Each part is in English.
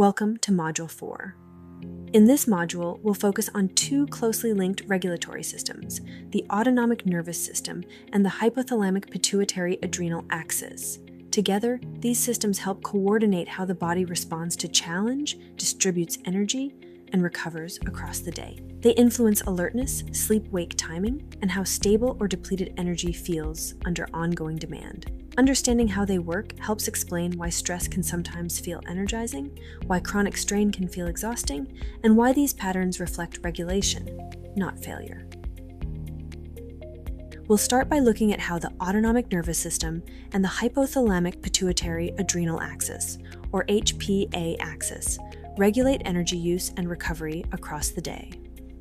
Welcome to Module 4. In this module, we'll focus on two closely linked regulatory systems, the autonomic nervous system and the hypothalamic-pituitary-adrenal axis. Together, these systems help coordinate how the body responds to challenge, distributes energy, and recovers across the day. They influence alertness, sleep-wake timing, and how stable or depleted energy feels under ongoing demand. Understanding how they work helps explain why stress can sometimes feel energizing, why chronic strain can feel exhausting, and why these patterns reflect regulation, not failure. We'll start by looking at how the autonomic nervous system and the hypothalamic-pituitary-adrenal axis, or HPA axis, regulate energy use and recovery across the day.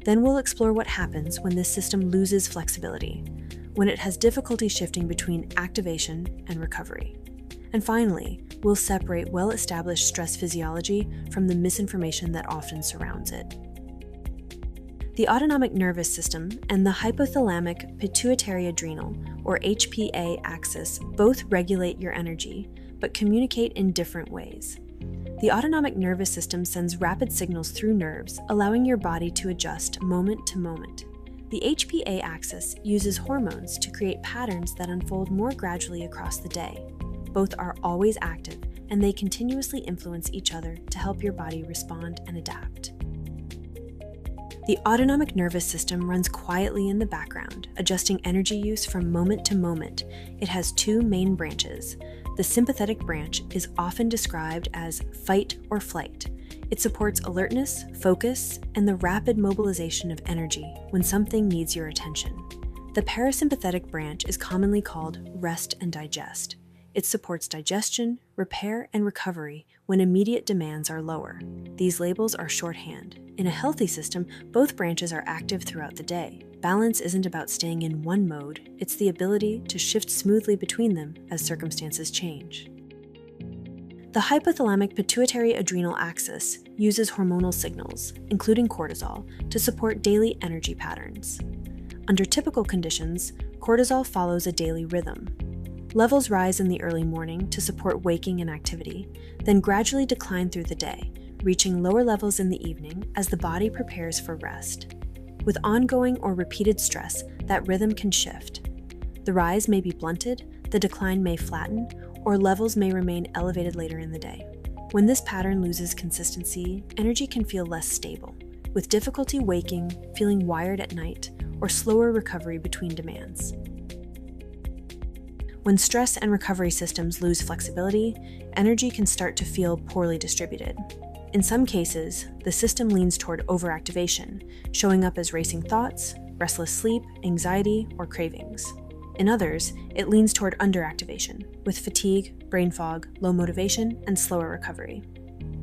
Then we'll explore what happens when this system loses flexibility, when it has difficulty shifting between activation and recovery. And finally, we'll separate well-established stress physiology from the misinformation that often surrounds it. The autonomic nervous system and the hypothalamic-pituitary-adrenal, or HPA axis, both regulate your energy, but communicate in different ways. The autonomic nervous system sends rapid signals through nerves, allowing your body to adjust moment to moment. The HPA axis uses hormones to create patterns that unfold more gradually across the day. Both are always active, and they continuously influence each other to help your body respond and adapt. The autonomic nervous system runs quietly in the background, adjusting energy use from moment to moment. It has two main branches. The sympathetic branch is often described as fight or flight. It supports alertness, focus, and the rapid mobilization of energy when something needs your attention. The parasympathetic branch is commonly called rest and digest. It supports digestion, repair, and recovery when immediate demands are lower. These labels are shorthand. In a healthy system, both branches are active throughout the day. Balance isn't about staying in one mode, it's the ability to shift smoothly between them as circumstances change. The hypothalamic-pituitary-adrenal axis uses hormonal signals, including cortisol, to support daily energy patterns. Under typical conditions, cortisol follows a daily rhythm. Levels rise in the early morning to support waking and activity, then gradually decline through the day, reaching lower levels in the evening as the body prepares for rest. With ongoing or repeated stress, that rhythm can shift. The rise may be blunted, the decline may flatten, or levels may remain elevated later in the day. When this pattern loses consistency, energy can feel less stable, with difficulty waking, feeling wired at night, or slower recovery between demands. When stress and recovery systems lose flexibility, energy can start to feel poorly distributed. In some cases, the system leans toward overactivation, showing up as racing thoughts, restless sleep, anxiety, or cravings. In others, it leans toward underactivation, with fatigue, brain fog, low motivation, and slower recovery.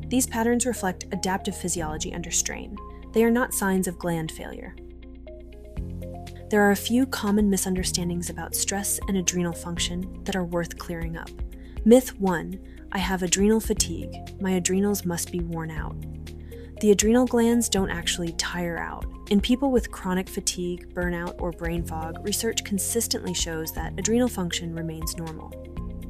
These patterns reflect adaptive physiology under strain. They are not signs of gland failure. There are a few common misunderstandings about stress and adrenal function that are worth clearing up. Myth 1: I have adrenal fatigue. My adrenals must be worn out. The adrenal glands don't actually tire out. In people with chronic fatigue, burnout, or brain fog, research consistently shows that adrenal function remains normal.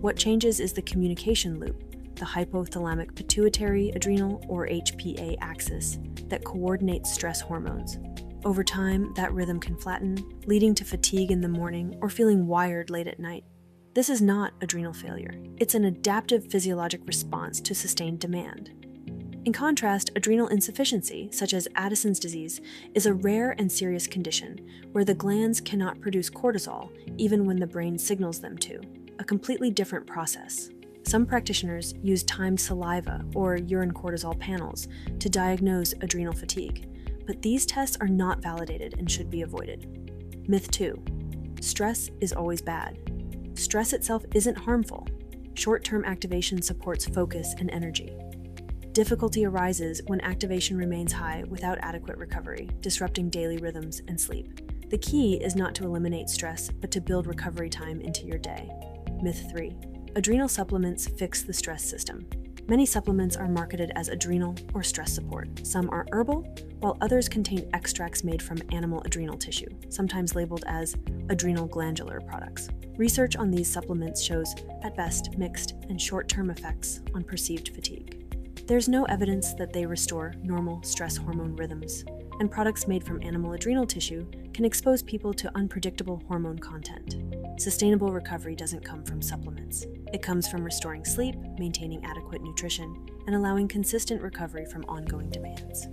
What changes is the communication loop, the hypothalamic-pituitary-adrenal, or HPA axis, that coordinates stress hormones. Over time, that rhythm can flatten, leading to fatigue in the morning or feeling wired late at night. This is not adrenal failure. It's an adaptive physiologic response to sustained demand. In contrast, adrenal insufficiency, such as Addison's disease, is a rare and serious condition where the glands cannot produce cortisol even when the brain signals them to, a completely different process. Some practitioners use timed saliva or urine cortisol panels to diagnose adrenal fatigue, but these tests are not validated and should be avoided. Myth 2: stress is always bad. Stress itself isn't harmful. Short-term activation supports focus and energy. Difficulty arises when activation remains high without adequate recovery, disrupting daily rhythms and sleep. The key is not to eliminate stress, but to build recovery time into your day. Myth 3: adrenal supplements fix the stress system. Many supplements are marketed as adrenal or stress support. Some are herbal, while others contain extracts made from animal adrenal tissue, sometimes labeled as adrenal glandular products. Research on these supplements shows, at best, mixed and short-term effects on perceived fatigue. There's no evidence that they restore normal stress hormone rhythms, and products made from animal adrenal tissue can expose people to unpredictable hormone content. Sustainable recovery doesn't come from supplements. It comes from restoring sleep, maintaining adequate nutrition, and allowing consistent recovery from ongoing demands.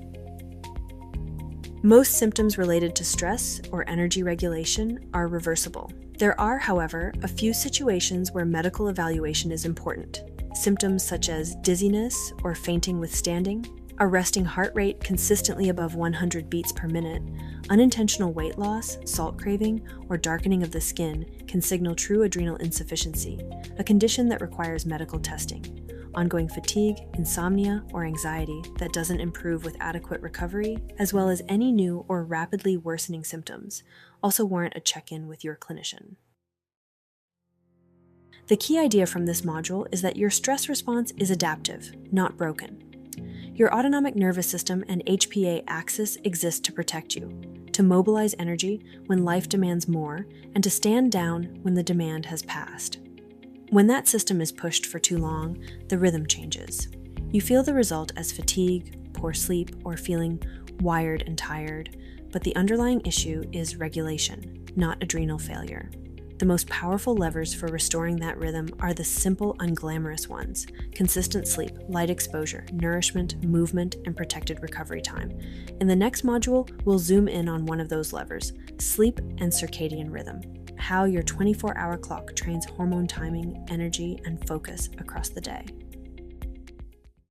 Most symptoms related to stress or energy regulation are reversible. There are, however, a few situations where medical evaluation is important. Symptoms such as dizziness or fainting with standing, a resting heart rate consistently above 100 beats per minute, unintentional weight loss, salt craving, or darkening of the skin can signal true adrenal insufficiency, a condition that requires medical testing. Ongoing fatigue, insomnia, or anxiety that doesn't improve with adequate recovery, as well as any new or rapidly worsening symptoms, also warrant a check-in with your clinician. The key idea from this module is that your stress response is adaptive, not broken. Your autonomic nervous system and HPA axis exist to protect you, to mobilize energy when life demands more, and to stand down when the demand has passed. When that system is pushed for too long, the rhythm changes. You feel the result as fatigue, poor sleep, or feeling wired and tired, but the underlying issue is regulation, not adrenal failure. The most powerful levers for restoring that rhythm are the simple, unglamorous ones: consistent sleep, light exposure, nourishment, movement, and protected recovery time. In the next module, we'll zoom in on one of those levers: sleep and circadian rhythm, how your 24-hour clock trains hormone timing, energy, and focus across the day.